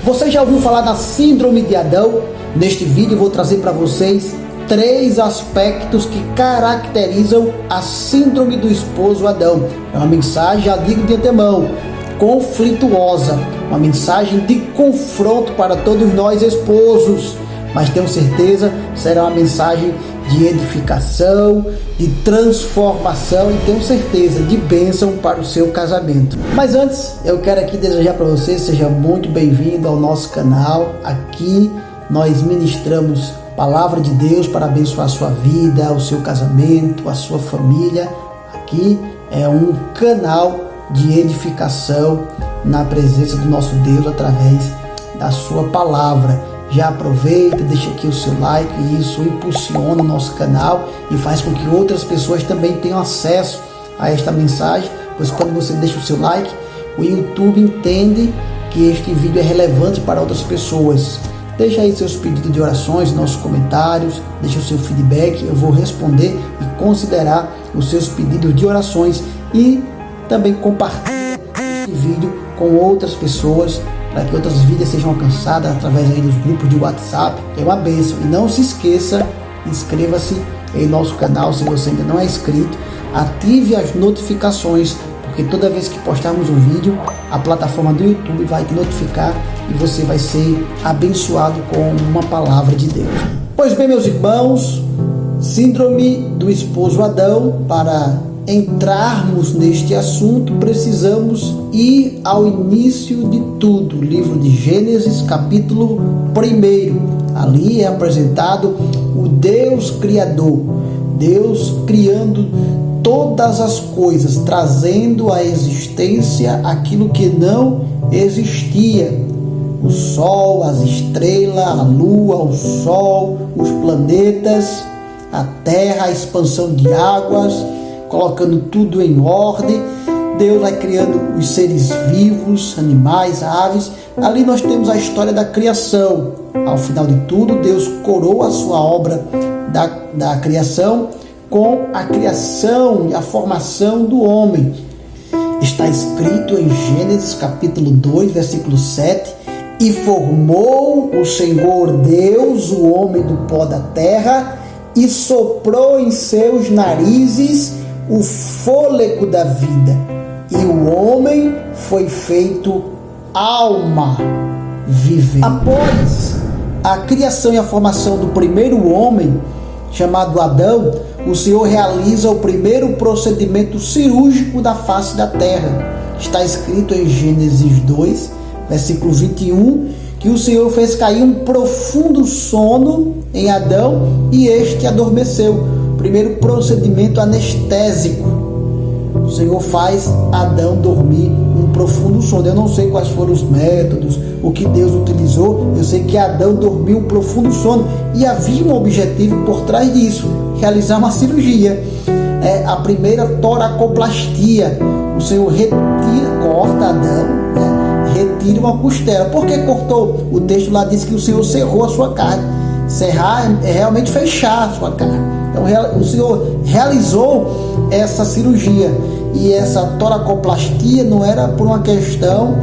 Você já ouviu falar da síndrome de Adão? Neste vídeo eu vou trazer para vocês 3 aspectos que caracterizam a síndrome do esposo Adão. É uma mensagem, já digo de antemão, conflituosa, uma mensagem de confronto para todos nós esposos, mas tenho certeza será uma mensagem de edificação, de transformação e tenho certeza de bênção para o seu casamento. Mas antes, eu quero aqui desejar para você, seja muito bem-vindo ao nosso canal. Aqui nós ministramos palavra de Deus para abençoar a sua vida, o seu casamento, a sua família. Aqui é um canal de edificação na presença do nosso Deus através da sua palavra. Já aproveita, deixa aqui o seu like, isso impulsiona o nosso canal e faz com que outras pessoas também tenham acesso a esta mensagem, pois quando você deixa o seu like, o YouTube entende que este vídeo é relevante para outras pessoas. Deixa aí seus pedidos de orações, nossos comentários, deixa o seu feedback, eu vou responder e considerar os seus pedidos de orações e também compartilhe este vídeo com outras pessoas, para que outras vidas sejam alcançadas através aí dos grupos de WhatsApp. É uma bênção. E não se esqueça, inscreva-se em nosso canal se você ainda não é inscrito. Ative as notificações, porque toda vez que postarmos um vídeo, a plataforma do YouTube vai te notificar e você vai ser abençoado com uma palavra de Deus. Pois bem, meus irmãos, síndrome do esposo Adão. Para entrarmos neste assunto, precisamos ir ao início de tudo, livro de Gênesis, capítulo 1. Ali é apresentado o Deus Criador, Deus criando todas as coisas, trazendo à existência aquilo que não existia. O sol, as estrelas, a lua, o sol, os planetas, a terra, a expansão de águas, colocando tudo em ordem. Deus vai criando os seres vivos, animais, aves. Ali nós temos a história da criação. Ao final de tudo, Deus coroa a sua obra da criação com a criação e a formação do homem. Está escrito em Gênesis capítulo 2, versículo 7: E formou o Senhor Deus o homem do pó da terra e soprou em seus narizes o fôlego da vida, e o homem foi feito alma vivente. Após a criação e a formação do primeiro homem, chamado Adão, o Senhor realiza o primeiro procedimento cirúrgico da face da terra. Está escrito em Gênesis 2, versículo 21, que o Senhor fez cair um profundo sono em Adão e este adormeceu. Primeiro procedimento anestésico. O Senhor faz Adão dormir um profundo sono. Eu não sei quais foram os métodos, o que Deus utilizou. Eu sei que Adão dormiu um profundo sono e havia um objetivo por trás disso: realizar uma cirurgia. A primeira toracoplastia. O Senhor corta Adão, retira uma costela. Por que cortou? O texto lá diz que o Senhor cerrou a sua carne. Cerrar é realmente fechar a sua carne. Então o Senhor realizou essa cirurgia, e essa toracoplastia não era por uma questão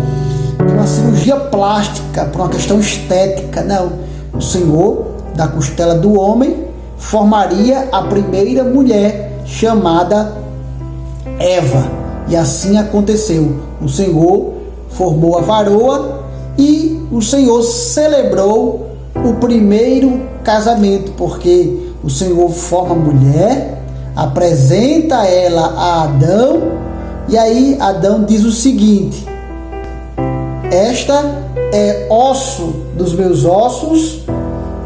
de uma cirurgia plástica, por uma questão estética, não. O Senhor, da costela do homem, formaria a primeira mulher, chamada Eva, e assim aconteceu. O Senhor formou a varoa e o Senhor celebrou o primeiro casamento, porque o Senhor forma a mulher, apresenta ela a Adão, e aí Adão diz o seguinte: esta é osso dos meus ossos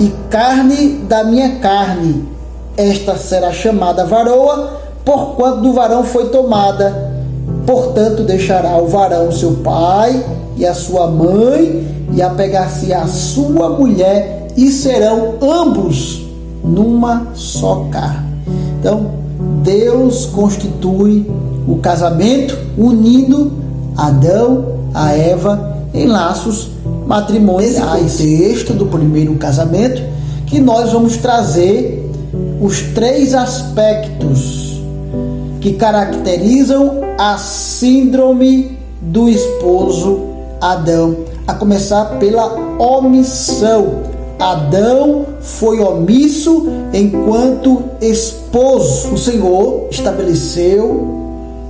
e carne da minha carne. Esta será chamada varoa, porquanto do varão foi tomada. Portanto, deixará o varão seu pai e a sua mãe, e apegar-se à sua mulher, e serão ambos numa só carne. Então, Deus constitui o casamento unindo Adão a Eva em laços matrimoniais. Esse texto do primeiro casamento, que nós vamos trazer os 3 aspectos que caracterizam a síndrome do esposo Adão, a começar pela omissão. Adão foi omisso enquanto esposo. O Senhor estabeleceu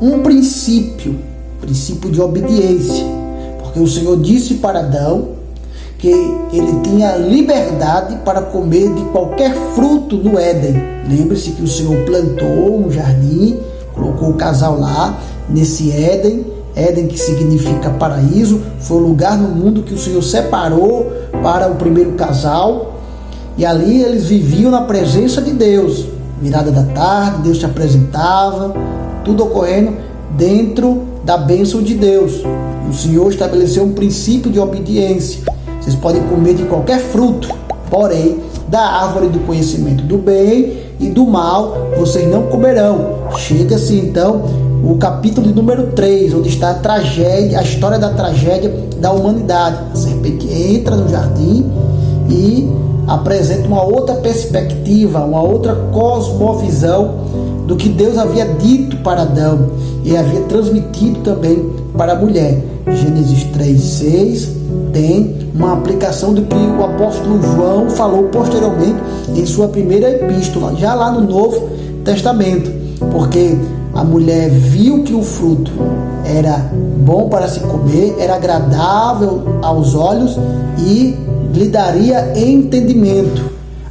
um princípio de obediência, porque o Senhor disse para Adão que ele tinha liberdade para comer de qualquer fruto no Éden. Lembre-se que o Senhor plantou um jardim, colocou o casal lá, nesse Éden, que significa paraíso, foi o lugar no mundo que o Senhor separou para o primeiro casal, e ali eles viviam na presença de Deus. Virada da tarde, Deus se apresentava, tudo ocorrendo dentro da bênção de Deus. O Senhor estabeleceu um princípio de obediência. Vocês podem comer de qualquer fruto, porém, da árvore do conhecimento do bem e do mal, vocês não comerão. Chega-se então o capítulo de número 3, onde está a tragédia, a história da tragédia da humanidade. A serpente entra no jardim e apresenta uma outra perspectiva, uma outra cosmovisão do que Deus havia dito para Adão e havia transmitido também para a mulher. Gênesis 3:6 tem uma aplicação do que o apóstolo João falou posteriormente em sua primeira epístola, já lá no Novo Testamento, porque a mulher viu que o fruto era bom para se comer, era agradável aos olhos e lhe daria entendimento.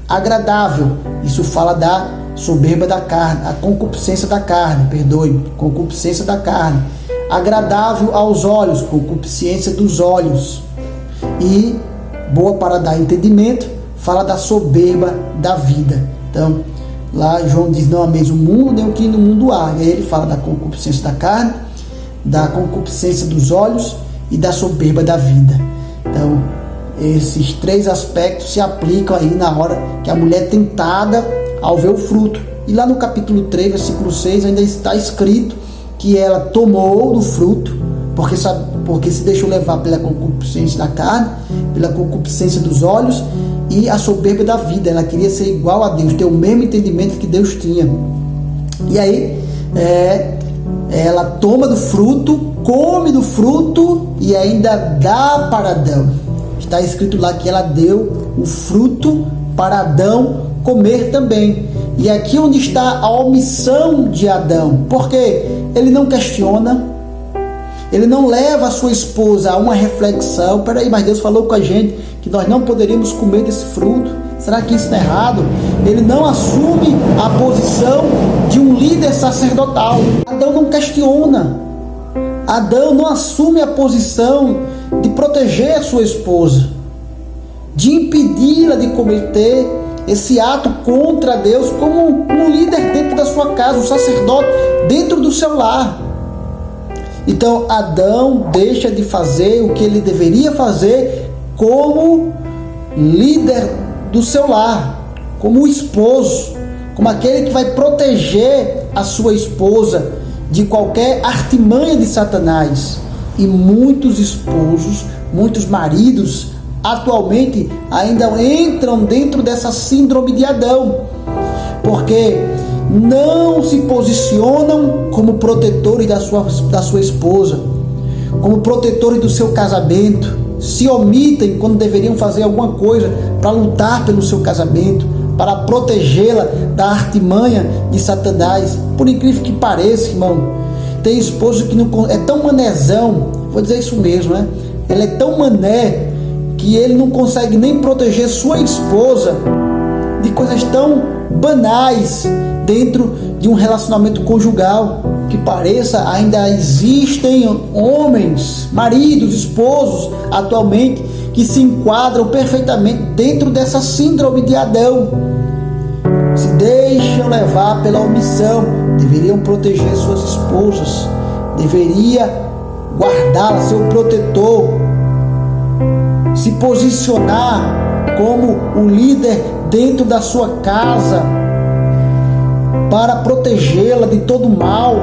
Agradável, isso fala da soberba da carne, a concupiscência da carne, concupiscência da carne. Agradável aos olhos, concupiscência dos olhos. E boa para dar entendimento, fala da soberba da vida. Então, lá João diz: não há mesmo mundo, nem o que no mundo há. E aí ele fala da concupiscência da carne, da concupiscência dos olhos e da soberba da vida. Então, esses três aspectos se aplicam aí na hora que a mulher é tentada ao ver o fruto. E lá no capítulo 3, versículo 6, ainda está escrito que ela tomou do fruto, porque se deixou levar pela concupiscência da carne, pela concupiscência dos olhos e a soberba da vida. Ela queria ser igual a Deus, ter o mesmo entendimento que Deus tinha. E aí ela toma do fruto, come do fruto e ainda dá para Adão. Está escrito lá que ela deu o fruto para Adão comer também. E aqui onde está a omissão de Adão, porque ele não questiona, ele não leva a sua esposa a uma reflexão. Peraí, mas Deus falou com a gente que nós não poderíamos comer desse fruto, será que isso está errado? Ele não assume a posição de um líder sacerdotal. Adão não questiona, Adão não assume a posição de proteger a sua esposa, de impedi-la de cometer esse ato contra Deus, como um líder dentro da sua casa, um sacerdote dentro do seu lar. Então Adão deixa de fazer o que ele deveria fazer como líder do seu lar, como o esposo, como aquele que vai proteger a sua esposa de qualquer artimanha de Satanás. E muitos esposos, muitos maridos atualmente ainda entram dentro dessa síndrome de Adão, porque não se posicionam como protetores da sua esposa, como protetores do seu casamento, se omitem quando deveriam fazer alguma coisa para lutar pelo seu casamento, para protegê-la da artimanha de Satanás. Por incrível que pareça, irmão, tem esposo que não é tão manezão, vou dizer isso mesmo, né? Ele é tão mané que ele não consegue nem proteger sua esposa de coisas tão banais dentro de um relacionamento conjugal. Que pareça, ainda existem homens, maridos, esposos atualmente que se enquadram perfeitamente dentro dessa síndrome de Adão. Se deixam levar pela omissão. Deveriam proteger suas esposas, deveria guardá-las, ser o protetor, se posicionar como o líder dentro da sua casa para protegê-la de todo mal,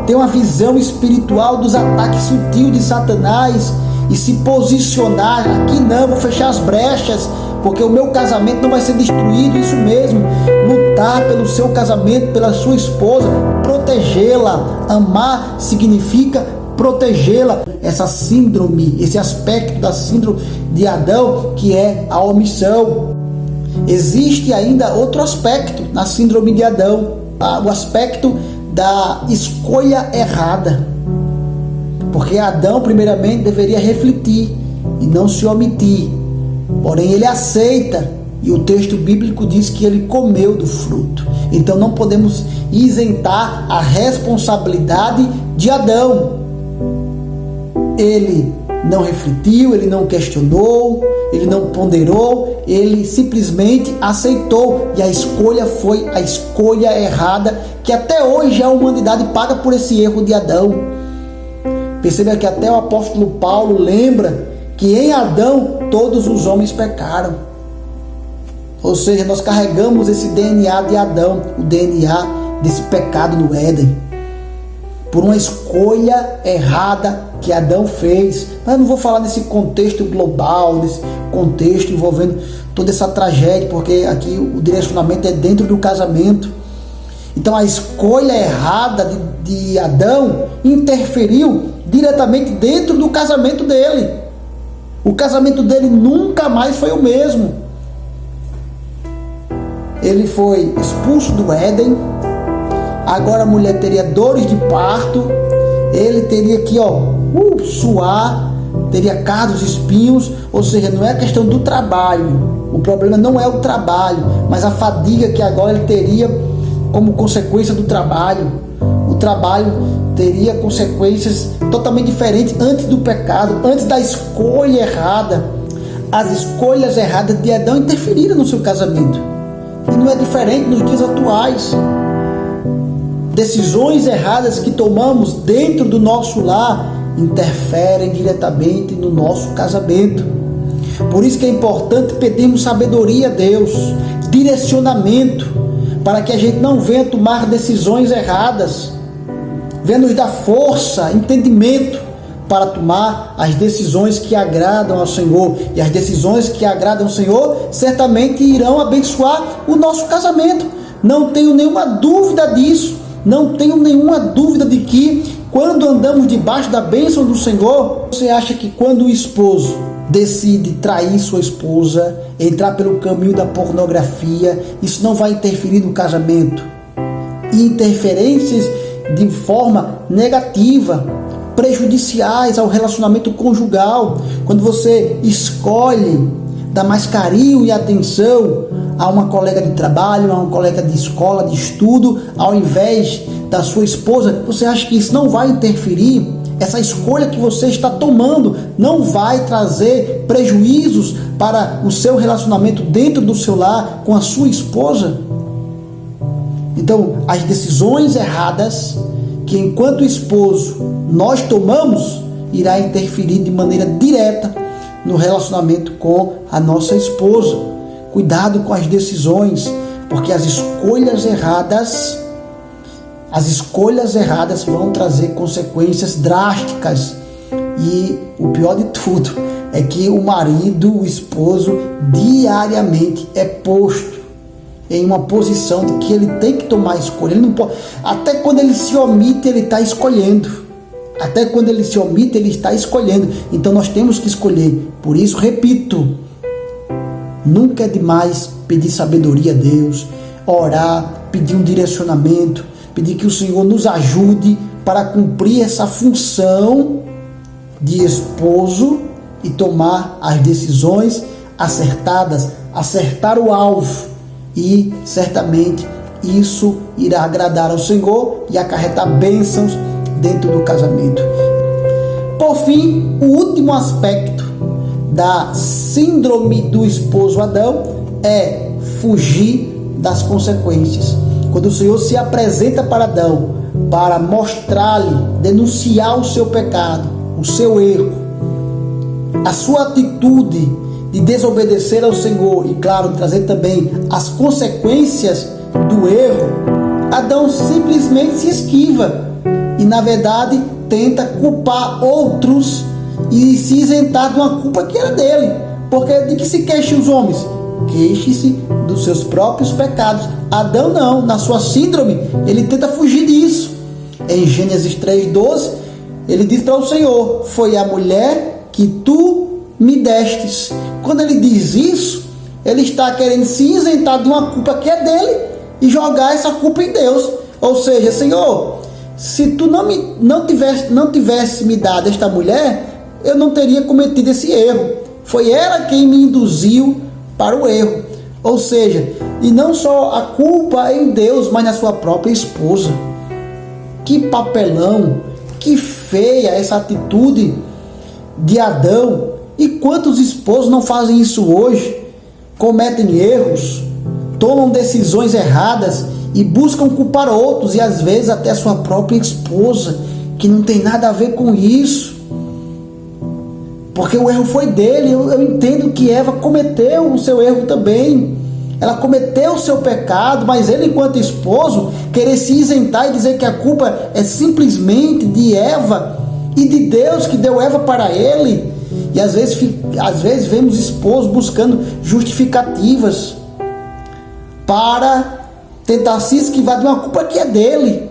ter uma visão espiritual dos ataques sutis de Satanás e se posicionar. Aqui não, vou fechar as brechas, porque o meu casamento não vai ser destruído. Isso mesmo, lutar pelo seu casamento, pela sua esposa, protegê-la. Amar significa protegê-la. Essa síndrome, esse aspecto da síndrome de Adão, que é a omissão. Existe ainda outro aspecto na síndrome de Adão, o aspecto da escolha errada. Porque Adão, primeiramente, deveria refletir e não se omitir. Porém, ele aceita, e o texto bíblico diz que ele comeu do fruto. Então, não podemos isentar a responsabilidade de Adão. Ele não refletiu, ele não questionou, ele não ponderou, ele simplesmente aceitou. E a escolha foi a escolha errada, que até hoje a humanidade paga por esse erro de Adão. Perceba que até o apóstolo Paulo lembra que em Adão todos os homens pecaram. Ou seja, nós carregamos esse DNA de Adão, o DNA desse pecado no Éden, por uma escolha errada que Adão fez. Mas eu não vou falar nesse contexto global, nesse contexto envolvendo toda essa tragédia, porque aqui o direcionamento é dentro do casamento. Então a escolha errada de Adão interferiu diretamente dentro do casamento dele. O casamento dele nunca mais foi o mesmo. Ele foi expulso do Éden. Agora a mulher teria dores de parto. Ele teria que suar, teria cardos, espinhos. Ou seja, não é questão do trabalho. O problema não é o trabalho, mas a fadiga que agora ele teria como consequência do trabalho. O trabalho teria consequências totalmente diferentes antes do pecado, antes da escolha errada. As escolhas erradas de Adão interferiram no seu casamento. E não é diferente nos dias atuais. Decisões erradas que tomamos dentro do nosso lar interferem diretamente no nosso casamento. Por isso que é importante pedirmos sabedoria a Deus, direcionamento, para que a gente não venha tomar decisões erradas. Venha nos dar força, entendimento para tomar as decisões que agradam ao Senhor. E as decisões que agradam ao Senhor certamente irão abençoar o nosso casamento. Não tenho nenhuma dúvida disso. Não tenho nenhuma dúvida de que quando andamos debaixo da bênção do Senhor, você acha que quando o esposo decide trair sua esposa, entrar pelo caminho da pornografia, isso não vai interferir no casamento? Interferências de forma negativa, prejudiciais ao relacionamento conjugal. Quando você escolhe dar mais carinho e atenção a uma colega de trabalho, a uma colega de escola, de estudo, ao invés da sua esposa, você acha que isso não vai interferir? Essa escolha que você está tomando não vai trazer prejuízos para o seu relacionamento dentro do seu lar com a sua esposa? Então, as decisões erradas que enquanto esposo nós tomamos, irá interferir de maneira direta no relacionamento com a nossa esposa. Cuidado com as decisões, porque as escolhas erradas vão trazer consequências drásticas. E o pior de tudo é que o marido, o esposo, diariamente é posto em uma posição de que ele tem que tomar a escolha. Ele não pode, até quando ele se omite, ele está escolhendo. Até quando ele se omite, ele está escolhendo. Então nós temos que escolher. Por isso, repito, nunca é demais pedir sabedoria a Deus, orar, pedir um direcionamento, pedir que o Senhor nos ajude para cumprir essa função de esposo e tomar as decisões acertadas, acertar o alvo. E certamente isso irá agradar ao Senhor e acarretar bênçãos dentro do casamento. Por fim, o último aspecto da síndrome do esposo Adão é fugir das consequências. Quando o Senhor se apresenta para Adão para mostrar-lhe, denunciar o seu pecado, o seu erro, a sua atitude de desobedecer ao Senhor e, claro, trazer também as consequências do erro, Adão simplesmente se esquiva e, na verdade, tenta culpar outros e se isentar de uma culpa que era dele. Porque de que se queixem os homens? Queixe-se dos seus próprios pecados. Adão não, na sua síndrome, ele tenta fugir disso. Em Gênesis 3:12, ele diz para o Senhor: foi a mulher que tu me destes. Quando ele diz isso, ele está querendo se isentar de uma culpa que é dele e jogar essa culpa em Deus. Ou seja, Senhor, se tu não tivesse me dado esta mulher, eu não teria cometido esse erro. Foi ela quem me induziu para o erro. Ou seja, e não só a culpa em Deus, mas na sua própria esposa. Que papelão, que feia essa atitude de Adão. E quantos esposos não fazem isso hoje? Cometem erros, tomam decisões erradas e buscam culpar outros, e às vezes até a sua própria esposa, que não tem nada a ver com isso. Porque o erro foi dele. Eu entendo que Eva cometeu o seu erro também. Ela cometeu o seu pecado, mas ele, enquanto esposo, querer se isentar e dizer que a culpa é simplesmente de Eva e de Deus que deu Eva para ele. E às vezes vemos esposos buscando justificativas para tentar se esquivar de uma culpa que é dele.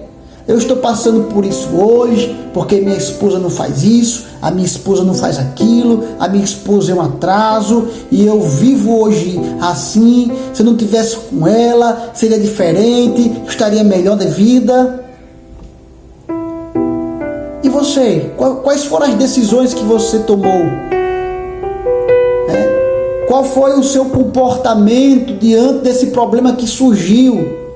Eu estou passando por isso hoje, porque minha esposa não faz isso, a minha esposa não faz aquilo, a minha esposa é um atraso, e eu vivo hoje assim. Se eu não tivesse com ela, seria diferente, estaria melhor de vida. E você? Quais foram as decisões que você tomou? Qual foi o seu comportamento diante desse problema que surgiu?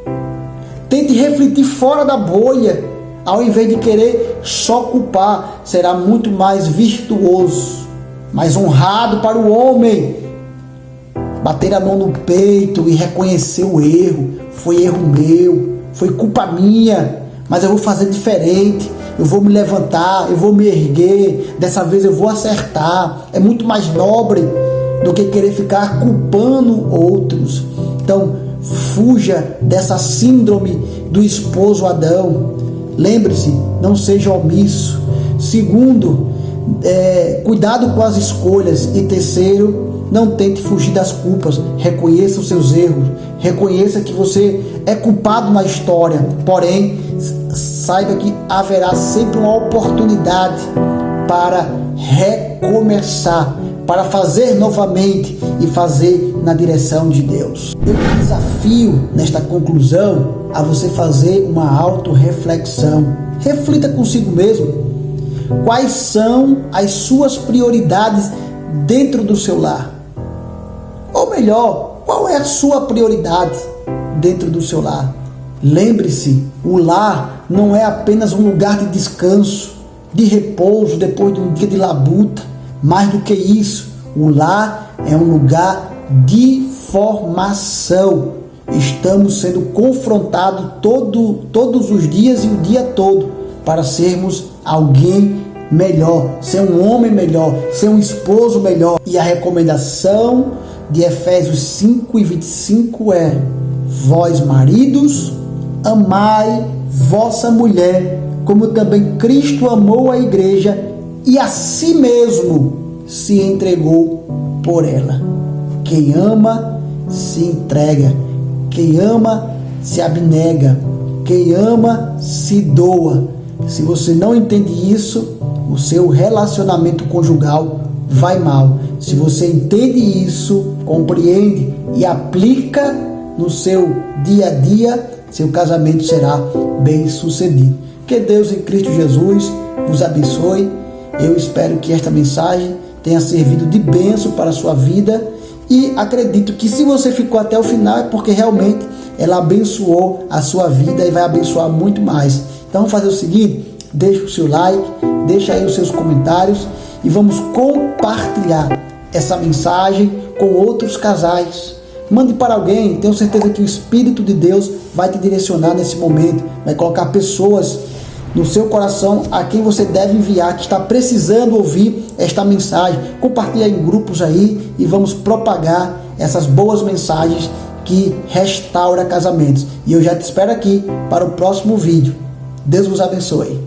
Tente refletir fora da bolha, ao invés de querer só culpar. Será muito mais virtuoso, mais honrado para o homem bater a mão no peito e reconhecer o erro. Foi erro meu, foi culpa minha, mas eu vou fazer diferente. Eu vou me levantar, eu vou me erguer, dessa vez eu vou acertar. É muito mais nobre do que querer ficar culpando outros. Então, fuja dessa síndrome do esposo Adão. Lembre-se, não seja omisso. Segundo, cuidado com as escolhas. E terceiro, não tente fugir das culpas. Reconheça os seus erros. Reconheça que você é culpado na história. Porém, saiba que haverá sempre uma oportunidade para recomeçar, para fazer novamente e fazer na direção de Deus. Eu te desafio nesta conclusão a você fazer uma autorreflexão. Reflita consigo mesmo. Quais são as suas prioridades dentro do seu lar? Ou melhor, qual é a sua prioridade dentro do seu lar? Lembre-se, o lar não é apenas um lugar de descanso, de repouso depois de um dia de labuta. Mais do que isso, o lar é um lugar de formação. Estamos sendo confrontados todos os dias e o dia todo para sermos alguém melhor, ser um homem melhor, ser um esposo melhor. E a recomendação de Efésios 5:25 é: vós maridos, amai vossa mulher, como também Cristo amou a igreja e a si mesmo se entregou por ela. Quem ama se entrega, quem ama se abnega, quem ama se doa. Se você não entende isso, o seu relacionamento conjugal vai mal. Se você entende isso, compreende e aplica no seu dia a dia, seu casamento será bem sucedido. Que Deus em Cristo Jesus vos abençoe. Eu espero que esta mensagem tenha servido de bênção para a sua vida, e acredito que se você ficou até o final é porque realmente ela abençoou a sua vida e vai abençoar muito mais. Então vamos fazer o seguinte: deixa o seu like, deixa aí os seus comentários e vamos compartilhar essa mensagem com outros casais. Mande para alguém. Tenho certeza que o Espírito de Deus vai te direcionar nesse momento, vai colocar pessoas no seu coração a quem você deve enviar, que está precisando ouvir esta mensagem. Compartilha em grupos aí e vamos propagar essas boas mensagens que restauram casamentos. E eu já te espero aqui para o próximo vídeo. Deus vos abençoe.